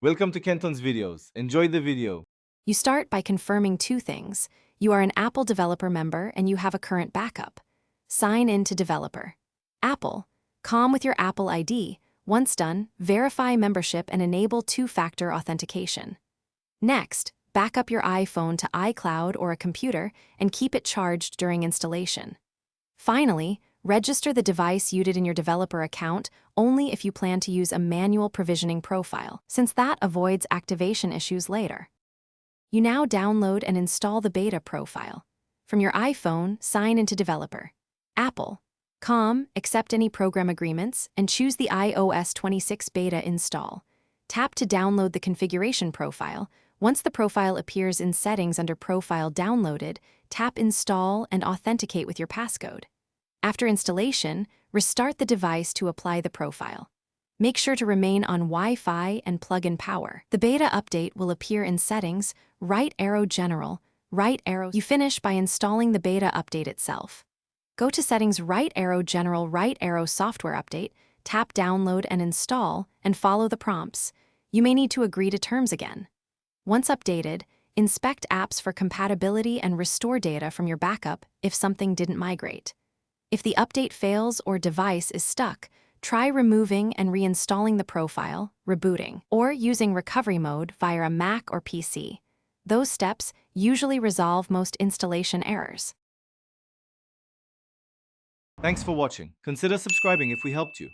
Welcome to Kenton's videos. Enjoy the video. You start by confirming two things. You are an Apple developer member and you have a current backup. Sign in to developer. Apple. Com with your Apple ID. Once done, verify membership and enable two-factor authentication. Next, back up your iPhone to iCloud or a computer and keep it charged during installation. Finally, register the device used in your developer account only if you plan to use a manual provisioning profile, since that avoids activation issues later. You now download and install the beta profile. From your iPhone, sign into Developer. Apple. Accept any program agreements, and choose the iOS 26 beta install. Tap to download the configuration profile. Once the profile appears in Settings under Profile Downloaded, tap Install and authenticate with your passcode. After installation, restart the device to apply the profile. Make sure to remain on Wi-Fi and plug-in power. The beta update will appear in Settings, right arrow General, right arrow. You finish by installing the beta update itself. Go to Settings, right arrow General, right arrow Software Update, tap Download and Install, and follow the prompts. You may need to agree to terms again. Once updated, inspect apps for compatibility and restore data from your backup if something didn't migrate. If the update fails or device is stuck, try removing and reinstalling the profile, rebooting, or using recovery mode via a Mac or PC. Those steps usually resolve most installation errors. Thanks for watching. Consider subscribing if we helped you.